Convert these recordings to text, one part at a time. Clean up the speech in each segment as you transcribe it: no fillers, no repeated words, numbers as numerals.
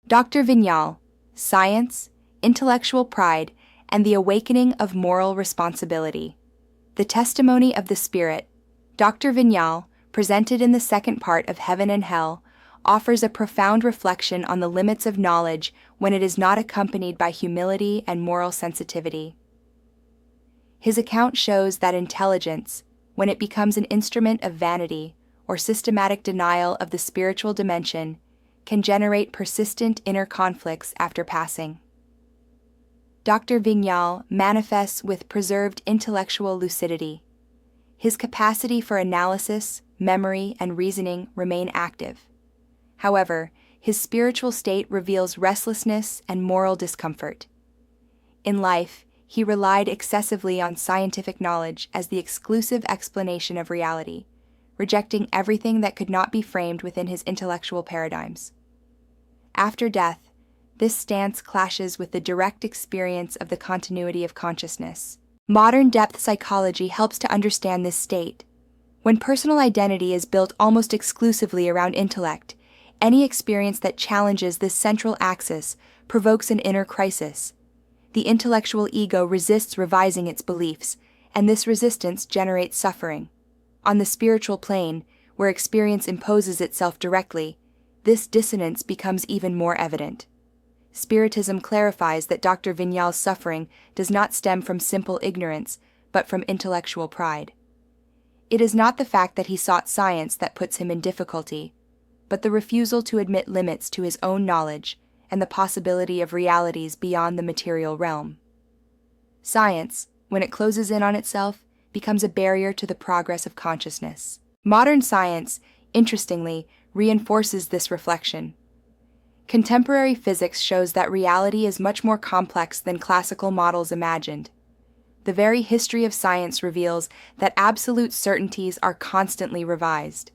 Dr. Vignal, Science, Intellectual Pride, and the Awakening of Moral Responsibility. The Testimony of the Spirit. Dr. Vignal, presented in the second part of Heaven and Hell, offers a profound reflection on the limits of knowledge when it is not accompanied by humility and moral sensitivity. His account shows that intelligence, when it becomes an instrument of vanity or systematic denial of the spiritual dimension, can generate persistent inner conflicts after passing. Dr. Vignal manifests with preserved intellectual lucidity. His capacity for analysis, memory, and reasoning remain active. However, his spiritual state reveals restlessness and moral discomfort. In life, he relied excessively on scientific knowledge as the exclusive explanation of reality, rejecting everything that could not be framed within his intellectual paradigms. After death, this stance clashes with the direct experience of the continuity of consciousness. Modern depth psychology helps to understand this state. When personal identity is built almost exclusively around intellect, any experience that challenges this central axis provokes an inner crisis. The intellectual ego resists revising its beliefs, and this resistance generates suffering. On the spiritual plane, where experience imposes itself directly, this dissonance becomes even more evident. Spiritism clarifies that Dr. Vignal's suffering does not stem from simple ignorance, but from intellectual pride. It is not the fact that he sought science that puts him in difficulty, but the refusal to admit limits to his own knowledge and the possibility of realities beyond the material realm. Science, when it closes in on itself, becomes a barrier to the progress of consciousness. Modern science, interestingly, reinforces this reflection. Contemporary physics shows that reality is much more complex than classical models imagined. The very history of science reveals that absolute certainties are constantly revised.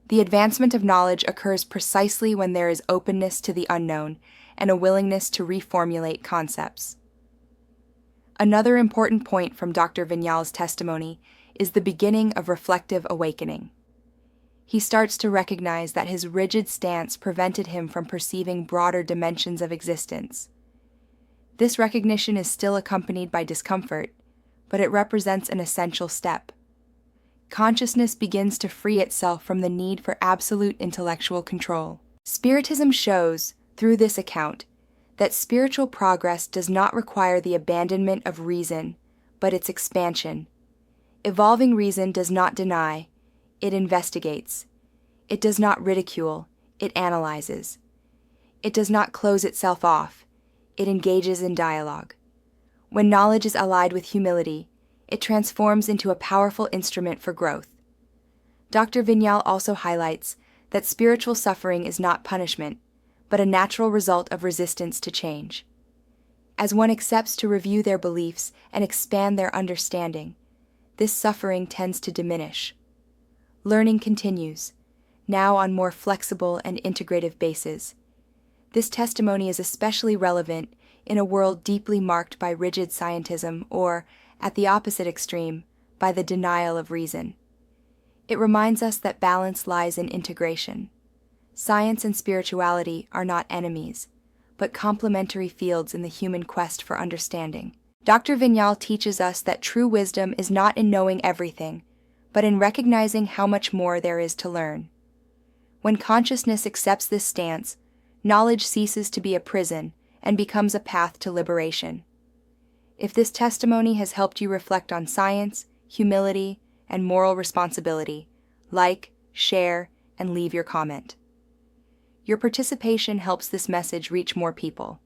The advancement of knowledge occurs precisely when there is openness to the unknown and a willingness to reformulate concepts. Another important point from Dr. Vignal's testimony is the beginning of reflective awakening. He starts to recognize that his rigid stance prevented him from perceiving broader dimensions of existence. This recognition is still accompanied by discomfort, but it represents an essential step. Consciousness begins to free itself from the need for absolute intellectual control. Spiritism shows, through this account, that spiritual progress does not require the abandonment of reason, but its expansion. Evolving reason does not deny, it investigates. It does not ridicule, it analyzes. It does not close itself off, it engages in dialogue. When knowledge is allied with humility, it transforms into a powerful instrument for growth. Dr. Vignal also highlights that spiritual suffering is not punishment, but a natural result of resistance to change. As one accepts to review their beliefs and expand their understanding, this suffering tends to diminish. Learning continues, now on more flexible and integrative bases. This testimony is especially relevant in a world deeply marked by rigid scientism or, at the opposite extreme, by the denial of reason. It reminds us that balance lies in integration. Science and spirituality are not enemies, but complementary fields in the human quest for understanding. Dr. Vignal teaches us that true wisdom is not in knowing everything, but in recognizing how much more there is to learn. When consciousness accepts this stance, knowledge ceases to be a prison and becomes a path to liberation. If this testimony has helped you reflect on science, humility, and moral responsibility, like, share, and leave your comment. Your participation helps this message reach more people.